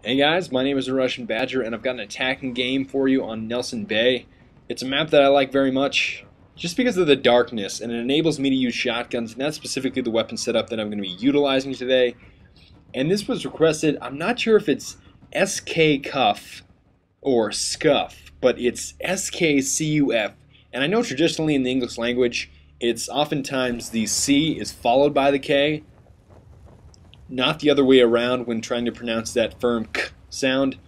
Hey guys, my name is the Russian Badger and I've got an attacking game for you on Nelson Bay. It's a map that I like very much just because of the darkness, and it enables me to use shotguns, and that's specifically the weapon setup that I'm going to be utilizing today. And this was requested, I'm not sure if it's SK Cuff or Scuff, but it's SKCUF. And I know traditionally in the English language it's oftentimes the C is followed by the K, not the other way around when trying to pronounce that firm K sound.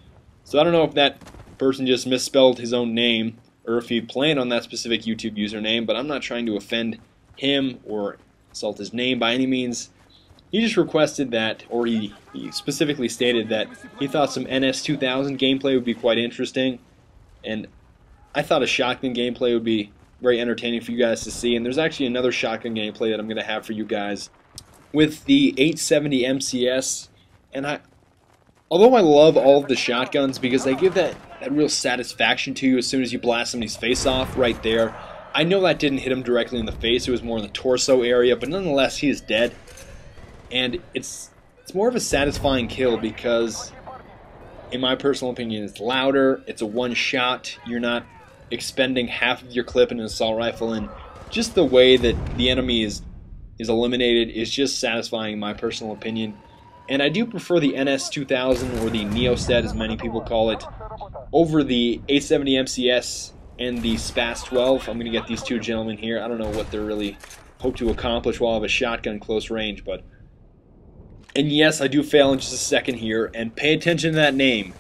So I don't know if that person just misspelled his own name or if he planned on that specific YouTube username, but I'm not trying to offend him or insult his name by any means. He just requested that, or he specifically stated that he thought some NS2000 gameplay would be quite interesting, and I thought a shotgun gameplay would be very entertaining for you guys to see. And there's actually another shotgun gameplay that I'm going to have for you guys with the 870 MCS, and although I love all of the shotguns because they give that real satisfaction to you as soon as you blast somebody's face off right there. I know that didn't hit him directly in the face, it was more in the torso area, but nonetheless he is dead. And it's more of a satisfying kill because, in my personal opinion, it's louder, it's a one shot, you're not expending half of your clip in an assault rifle, and just the way that the enemy is eliminated is just satisfying in my personal opinion. And I do prefer the NS2000, or the Neostat as many people call it, over the 870 MCS and the SPAS 12. I'm going to get these two gentlemen here. I don't know what they really hope to accomplish while I have a shotgun close range, but... And yes, I do fail in just a second here, and pay attention to that name.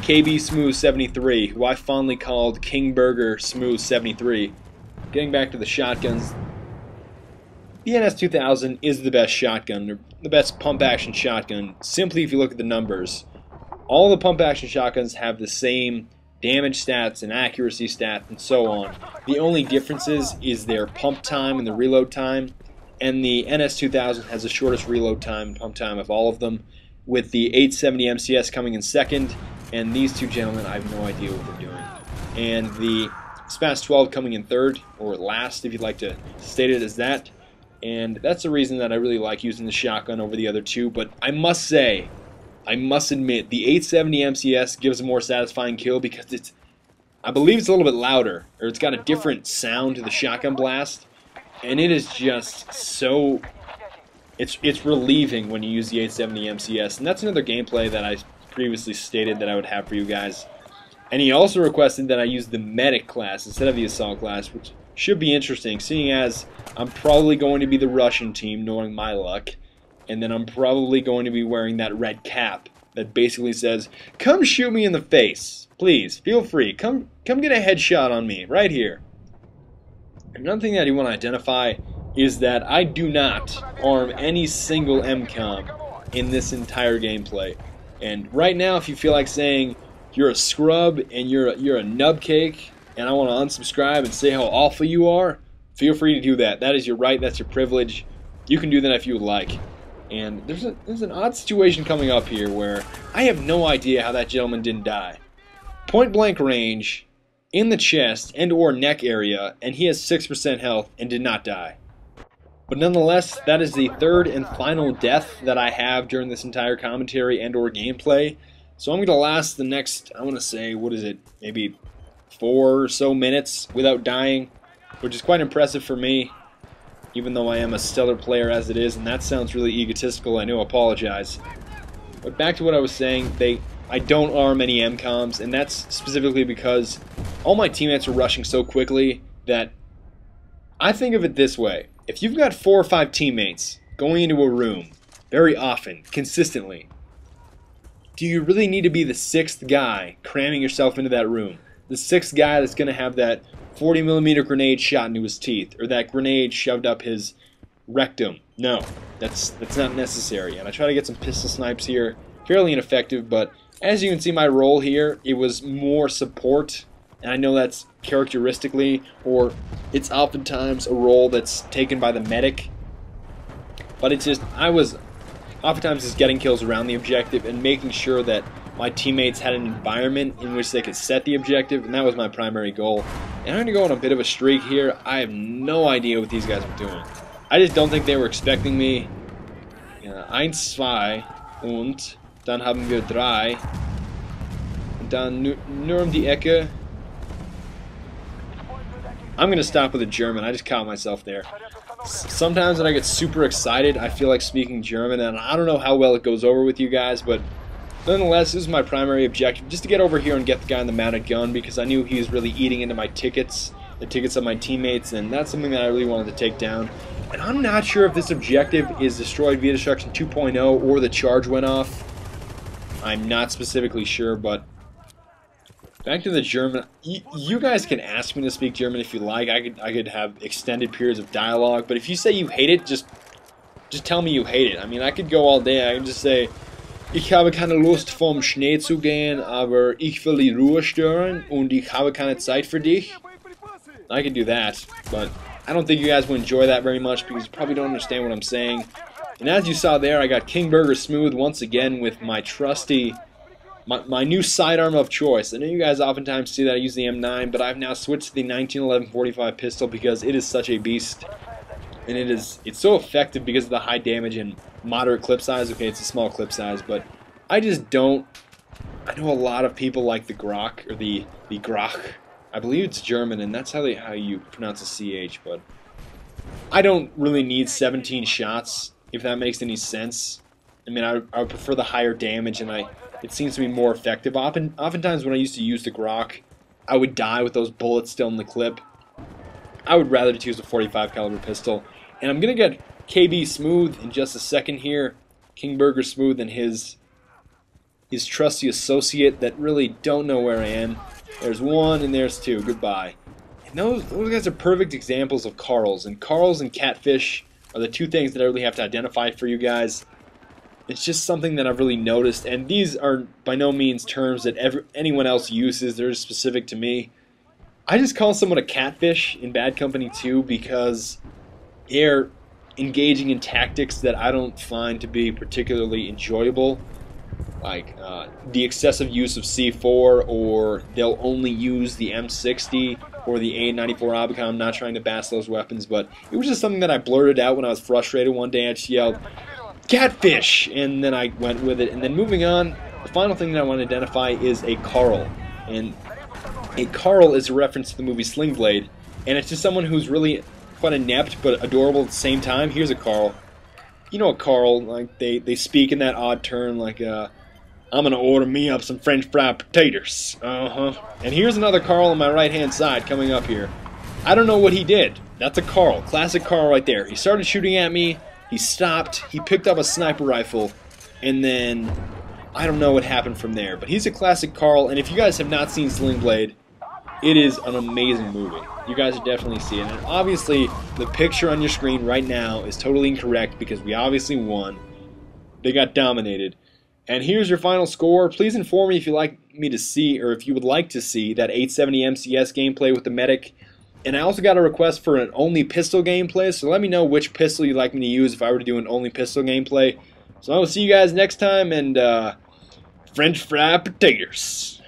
KB Smooth 73, who I fondly called King Burger Smooth 73. Getting back to the shotguns, the NS2000 is the best shotgun, or the best pump-action shotgun, simply if you look at the numbers. All the pump-action shotguns have the same damage stats and accuracy stats and so on. The only differences is their pump time and the reload time, and the NS2000 has the shortest reload time and pump time of all of them, with the 870 MCS coming in second, and these two gentlemen, I have no idea what they're doing. And the SPAS 12 coming in third, or last if you'd like to state it as that. And that's the reason that I really like using the shotgun over the other two. But I must say, I must admit, the 870 MCS gives a more satisfying kill because I believe it's a little bit louder, or it's got a different sound to the shotgun blast, and it is just so, it's relieving when you use the 870 MCS. And that's another gameplay that I previously stated that I would have for you guys. And he also requested that I use the medic class instead of the assault class, which should be interesting, seeing as I'm probably going to be the Russian team, knowing my luck, and then I'm probably going to be wearing that red cap that basically says, "Come shoot me in the face, please, feel free, come get a headshot on me, right here." Another thing that you want to identify is that I do not arm any single MCOM in this entire gameplay. And right now, if you feel like saying you're a scrub and you're a nubcake, and I want to unsubscribe and say how awful you are, feel free to do that. That is your right, that's your privilege. You can do that if you would like. And there's an odd situation coming up here where I have no idea how that gentleman didn't die. Point blank range, in the chest and or neck area, and he has 6% health and did not die. But nonetheless, that is the third and final death that I have during this entire commentary and or gameplay. So I'm going to last the next, I want to say, what is it, maybe 4 or so minutes without dying, which is quite impressive for me, even though I am a stellar player as it is, and that sounds really egotistical, I know, apologize. But back to what I was saying, I don't arm any MCOMs, and that's specifically because all my teammates are rushing so quickly that I think of it this way. If you've got 4 or 5 teammates going into a room very often, consistently, do you really need to be the 6th guy cramming yourself into that room? The 6th guy that's going to have that 40mm grenade shot into his teeth, or that grenade shoved up his rectum. No, that's not necessary. And I try to get some pistol snipes here, fairly ineffective, but as you can see my role here, it was more support, and I know that's characteristically, or it's oftentimes a role that's taken by the medic, but it's just, I was oftentimes just getting kills around the objective and making sure that my teammates had an environment in which they could set the objective, and that was my primary goal. And I'm going to go on a bit of a streak here. I have no idea what these guys are doing. I just don't think they were expecting me. 1, 2 und Dann haben wir 3. Und dann nur um die Ecke. I'm going to stop with a German. I just caught myself there. Sometimes when I get super excited, I feel like speaking German, and I don't know how well it goes over with you guys, but nonetheless, this is my primary objective, just to get over here and get the guy in the mounted gun, because I knew he was really eating into my tickets, the tickets of my teammates, and that's something that I really wanted to take down. And I'm not sure if this objective is destroyed via destruction 2.0 or the charge went off. I'm not specifically sure, but back to the German. You guys can ask me to speak German if you like. I could have extended periods of dialogue, but if you say you hate it, just tell me you hate it. I mean, I could go all day. I can just say, ich habe keine Lust vom Schnee zu gehen, aber ich will die Ruhe stören und ich habe keine Zeit für dich. I could do that, but I don't think you guys will enjoy that very much because you probably don't understand what I'm saying. And as you saw there, I got King Burger Smooth once again with my trusty, my new sidearm of choice. I know you guys oftentimes see that I use the M9, but I've now switched to the 1911-45 pistol because it is such a beast. And it's so effective because of the high damage and moderate clip size. Okay, it's a small clip size, but I just don't. I know a lot of people like the Grok, or the Grach. I believe it's German, and that's how you pronounce the CH, but I don't really need 17 shots, if that makes any sense. I mean, I would prefer the higher damage, and it seems to be more effective. Oftentimes when I used to use the Grok, I would die with those bullets still in the clip. I would rather just use a 45 caliber pistol. And I'm going to get KB Smooth in just a second here. King Burger Smooth and his trusty associate that really don't know where I am. There's one and there's two. Goodbye. And those guys are perfect examples of Carls. And Carls and Catfish are the two things that I really have to identify for you guys. It's just something that I've really noticed. And these are by no means terms that anyone else uses. They're specific to me. I just call someone a catfish in Bad Company 2 because they're engaging in tactics that I don't find to be particularly enjoyable. Like the excessive use of C4, or they'll only use the M60 or the A94 Abaca. I'm not trying to bash those weapons, but it was just something that I blurted out when I was frustrated one day. I just yelled, "Catfish!" and then I went with it. And then moving on, the final thing that I want to identify is a Carl. And a Carl is a reference to the movie Sling Blade, and it's just someone who's really quite inept but adorable at the same time. Here's a Carl. You know a Carl, like they speak in that odd turn, like I'm gonna order me up some French fried potatoes. And here's another Carl on my right hand side coming up here. I don't know what he did. That's a Carl, classic Carl right there. He started shooting at me, he stopped, he picked up a sniper rifle, and then I don't know what happened from there. But he's a classic Carl, and if you guys have not seen Sling Blade, it is an amazing movie. You guys should definitely see it. And obviously, the picture on your screen right now is totally incorrect because we obviously won. They got dominated. And here's your final score. Please inform me if you'd like me to see, or if you would like to see, that 870 MCS gameplay with the medic. And I also got a request for an only pistol gameplay, so let me know which pistol you'd like me to use if I were to do an only pistol gameplay. So I will see you guys next time, and French fried potatoes.